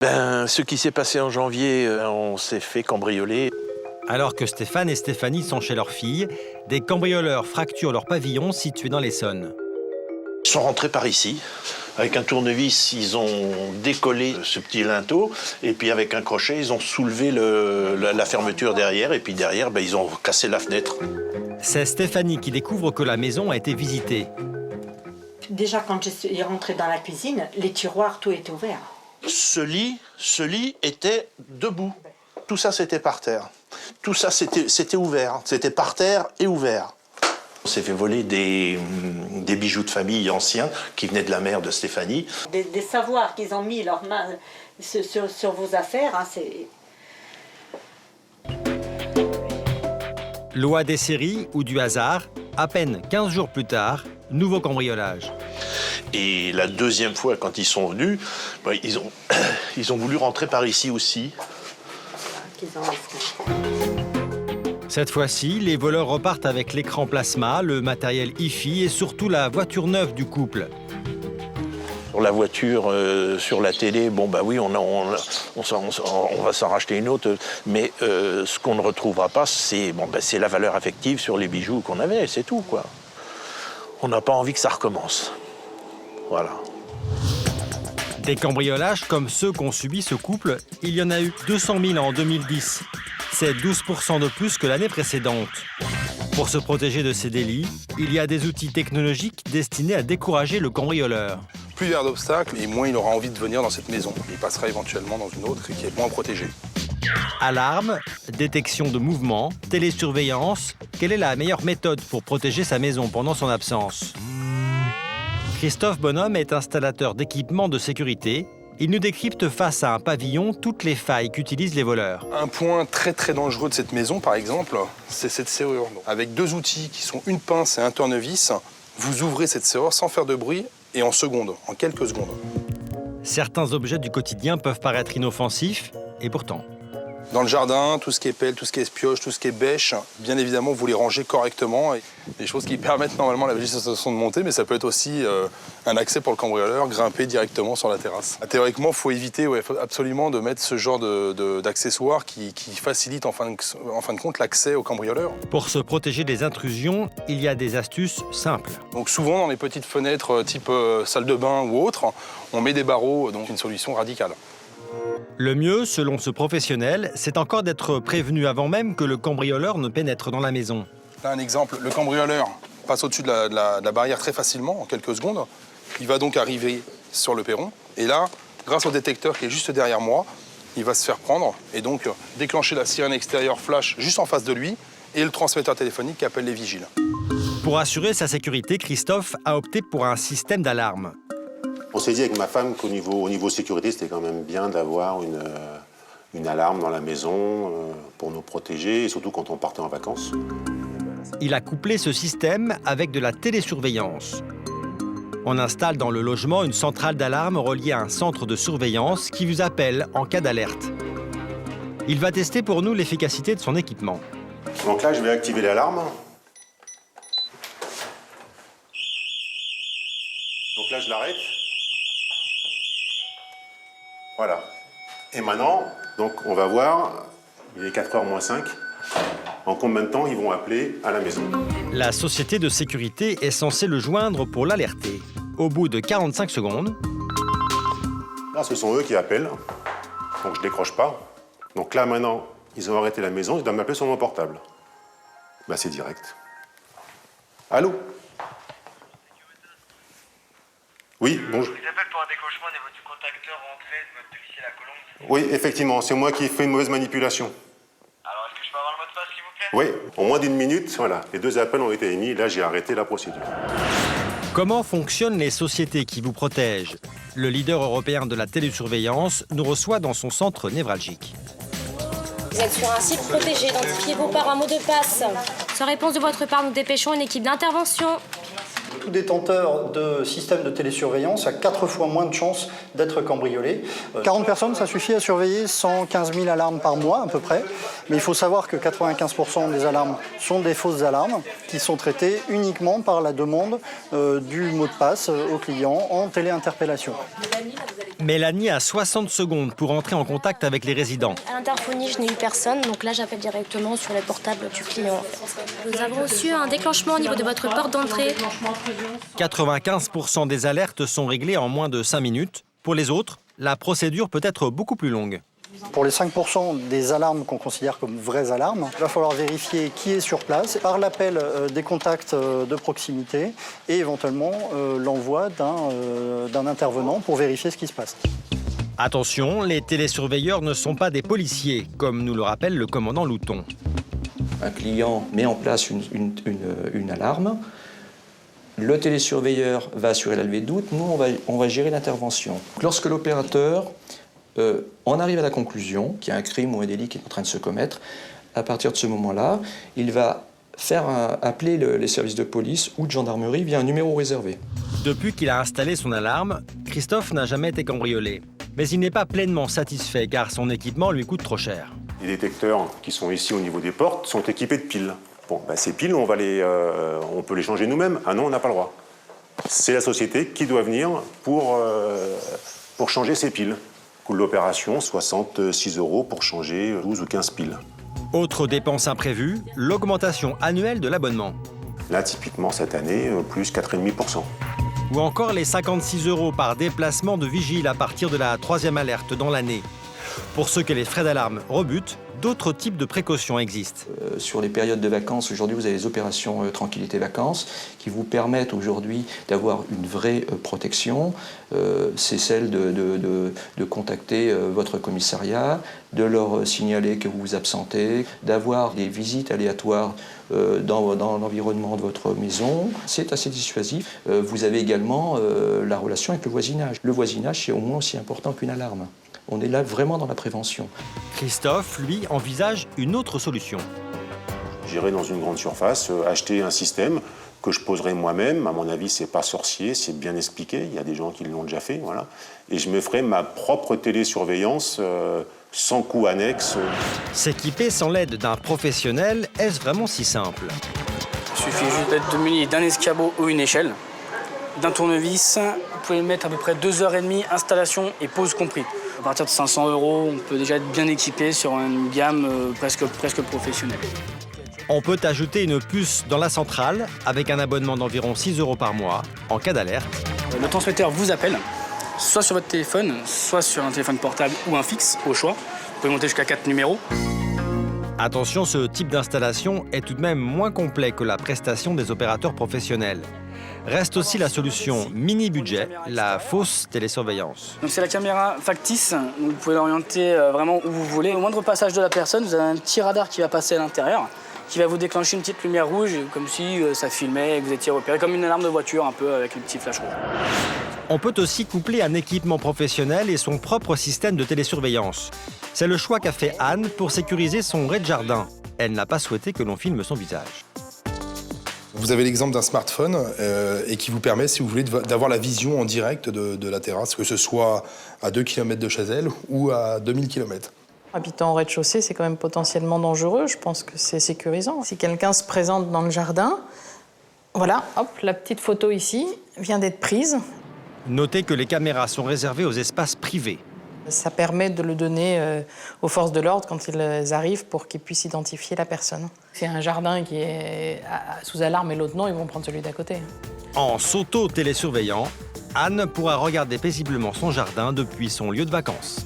Ce qui s'est passé en janvier, on s'est fait cambrioler. Alors que Stéphane et Stéphanie sont chez leur fille, des cambrioleurs fracturent leur pavillon situé dans l'Essonne. Ils sont rentrés par ici. Avec un tournevis, ils ont décollé ce petit linteau. Et puis avec un crochet, ils ont soulevé la fermeture derrière. Et puis derrière, ils ont cassé la fenêtre. C'est Stéphanie qui découvre que la maison a été visitée. Déjà, quand je suis rentrée dans la cuisine, les tiroirs, tout était ouvert. Ce lit était debout. Tout ça, c'était par terre. Tout ça, c'était ouvert. C'était par terre et ouvert. On s'est fait voler des bijoux de famille anciens qui venaient de la mère de Stéphanie. Des savoirs qu'ils ont mis leurs mains sur vos affaires, hein, c'est... Loi des séries ou du hasard, à peine 15 jours plus tard, nouveau cambriolage. Et la deuxième fois, quand ils sont venus, ils ont voulu rentrer par ici aussi. Cette fois-ci, les voleurs repartent avec l'écran plasma, le matériel Hi-Fi et surtout la voiture neuve du couple. Sur la voiture, sur la télé, oui, on va s'en racheter une autre. Mais ce qu'on ne retrouvera pas, c'est la valeur affective sur les bijoux qu'on avait, c'est tout, quoi. On n'a pas envie que ça recommence. Voilà. Des cambriolages comme ceux qu'ont subis ce couple, il y en a eu 200 000 en 2010. C'est 12% de plus que l'année précédente. Pour se protéger de ces délits, il y a des outils technologiques destinés à décourager le cambrioleur. Plus il y a d'obstacles, et moins il aura envie de venir dans cette maison. Il passera éventuellement dans une autre qui est moins protégée. Alarme, détection de mouvement, télésurveillance. Quelle est la meilleure méthode pour protéger sa maison pendant son absence? Christophe Bonhomme est installateur d'équipements de sécurité. Il nous décrypte face à un pavillon toutes les failles qu'utilisent les voleurs. Un point très très dangereux de cette maison, par exemple, c'est cette serrure. Avec deux outils qui sont une pince et un tournevis, vous ouvrez cette serrure sans faire de bruit et en secondes, en quelques secondes. Certains objets du quotidien peuvent paraître inoffensifs, et pourtant. Dans le jardin, tout ce qui est pelle, tout ce qui est pioche, tout ce qui est bêche, bien évidemment, vous les rangez correctement. Des choses qui permettent normalement la législation de monter, mais ça peut être aussi un accès pour le cambrioleur, grimper directement sur la terrasse. Théoriquement, il faut éviter absolument de mettre ce genre d'accessoires qui facilitent en fin de compte l'accès au cambrioleur. Pour se protéger des intrusions, il y a des astuces simples. Donc souvent, dans les petites fenêtres type salle de bain ou autre, on met des barreaux, donc une solution radicale. Le mieux, selon ce professionnel, c'est encore d'être prévenu avant même que le cambrioleur ne pénètre dans la maison. Là, un exemple, le cambrioleur passe au-dessus de la barrière très facilement, en quelques secondes. Il va donc arriver sur le perron. Et là, grâce au détecteur qui est juste derrière moi, il va se faire prendre et donc déclencher la sirène extérieure flash juste en face de lui et le transmetteur téléphonique qui appelle les vigiles. Pour assurer sa sécurité, Christophe a opté pour un système d'alarme. On s'est dit avec ma femme qu'au niveau sécurité, c'était quand même bien d'avoir une alarme dans la maison pour nous protéger, et surtout quand on partait en vacances. Il a couplé ce système avec de la télésurveillance. On installe dans le logement une centrale d'alarme reliée à un centre de surveillance qui vous appelle en cas d'alerte. Il va tester pour nous l'efficacité de son équipement. Donc là, je vais activer l'alarme. Donc là, je l'arrête. Voilà. Et maintenant, donc on va voir, il est 4h moins 5, en combien de temps ils vont appeler à la maison. La société de sécurité est censée le joindre pour l'alerter. Au bout de 45 secondes... Là, ce sont eux qui appellent, donc je décroche pas. Donc là, maintenant, ils ont arrêté la maison, ils doivent m'appeler sur mon portable. C'est direct. Allô? Oui, bonjour. Je vous appelle pour un déclenchement au niveau du contacteur entrée de votre domicile à Colombes. Oui, effectivement, c'est moi qui ai fait une mauvaise manipulation. Alors, est-ce que je peux avoir le mot de passe, s'il vous plaît? Oui, en moins d'une minute, voilà, les 2 appels ont été émis, là j'ai arrêté la procédure. Comment fonctionnent les sociétés qui vous protègent? Le leader européen de la télésurveillance nous reçoit dans son centre névralgique. Vous êtes sur un site protégé, identifiez-vous par un mot de passe. Sans réponse de votre part, nous dépêchons une équipe d'intervention. Tout détenteur de système de télésurveillance a 4 fois moins de chances d'être cambriolé. 40 personnes, ça suffit à surveiller 115 000 alarmes par mois à peu près. Mais il faut savoir que 95% des alarmes sont des fausses alarmes qui sont traitées uniquement par la demande du mot de passe au client en téléinterpellation. Mélanie a 60 secondes pour entrer en contact avec les résidents. À l'interphonie, je n'ai eu personne, donc là j'appelle directement sur le portable du client. Nous avons reçu un déclenchement au niveau de votre porte d'entrée. 95% des alertes sont réglées en moins de 5 minutes. Pour les autres, la procédure peut être beaucoup plus longue. Pour les 5% des alarmes qu'on considère comme vraies alarmes, il va falloir vérifier qui est sur place par l'appel des contacts de proximité et éventuellement l'envoi d'un intervenant pour vérifier ce qui se passe. Attention, les télésurveilleurs ne sont pas des policiers, comme nous le rappelle le commandant Louton. Un client met en place une alarme. Le télésurveilleur va assurer la levée de doute. Nous, on va gérer l'intervention. Lorsque l'opérateur en arrive à la conclusion qu'il y a un crime ou un délit qui est en train de se commettre, à partir de ce moment-là, il va faire appeler les services de police ou de gendarmerie via un numéro réservé. Depuis qu'il a installé son alarme, Christophe n'a jamais été cambriolé. Mais il n'est pas pleinement satisfait car son équipement lui coûte trop cher. Les détecteurs qui sont ici au niveau des portes sont équipés de piles. Bon, ces piles, on peut les changer nous-mêmes. Ah non, on n'a pas le droit. C'est la société qui doit venir pour changer ces piles. Coût de l'opération, 66 € pour changer 12 ou 15 piles. Autre dépense imprévue, l'augmentation annuelle de l'abonnement. Là, typiquement, cette année, plus 4,5%. Ou encore les 56 € par déplacement de vigile à partir de la 3e alerte dans l'année. Pour ceux que les frais d'alarme rebutent, d'autres types de précautions existent. Sur les périodes de vacances, aujourd'hui, vous avez les opérations Tranquillité Vacances qui vous permettent aujourd'hui d'avoir une vraie protection. C'est celle de contacter votre commissariat, de leur signaler que vous vous absentez, d'avoir des visites aléatoires dans l'environnement de votre maison. C'est assez dissuasif. Vous avez également la relation avec le voisinage. Le voisinage, c'est au moins aussi important qu'une alarme. On est là vraiment dans la prévention. Christophe, lui, envisage une autre solution. J'irai dans une grande surface, acheter un système que je poserai moi-même. À mon avis, c'est pas sorcier, c'est bien expliqué. Il y a des gens qui l'ont déjà fait, voilà. Et je me ferai ma propre télésurveillance sans coût annexe. S'équiper sans l'aide d'un professionnel, est-ce vraiment si simple? Il suffit juste d'être muni d'un escabeau ou une échelle, d'un tournevis. Vous pouvez mettre à peu près 2h30, installation et pause compris. À partir de 500 €, on peut déjà être bien équipé sur une gamme presque professionnelle. On peut ajouter une puce dans la centrale avec un abonnement d'environ 6 € par mois en cas d'alerte. Le transmetteur vous appelle, soit sur votre téléphone, soit sur un téléphone portable ou un fixe, au choix. Vous pouvez monter jusqu'à 4 numéros. Attention, ce type d'installation est tout de même moins complet que la prestation des opérateurs professionnels. Reste aussi la solution mini-budget, la fausse télésurveillance. Donc c'est la caméra factice, vous pouvez l'orienter vraiment où vous voulez. Au moindre passage de la personne, vous avez un petit radar qui va passer à l'intérieur, qui va vous déclencher une petite lumière rouge, comme si ça filmait et que vous étiez repéré, comme une alarme de voiture, un peu avec le petit flash rouge. On peut aussi coupler un équipement professionnel et son propre système de télésurveillance. C'est le choix qu'a fait Anne pour sécuriser son rez-de-jardin. Elle n'a pas souhaité que l'on filme son visage. Vous avez l'exemple d'un smartphone et qui vous permet, si vous voulez, d'avoir la vision en direct de la terrasse, que ce soit à 2 km de chez elle ou à 2000 km. Habitant au rez-de-chaussée, c'est quand même potentiellement dangereux. Je pense que c'est sécurisant. Si quelqu'un se présente dans le jardin, voilà, hop, la petite photo ici vient d'être prise. Notez que les caméras sont réservées aux espaces privés. Ça permet de le donner aux forces de l'ordre quand ils arrivent pour qu'ils puissent identifier la personne. Si un jardin qui est sous alarme et l'autre non, ils vont prendre celui d'à côté. En s'auto-télésurveillant, Anne pourra regarder paisiblement son jardin depuis son lieu de vacances.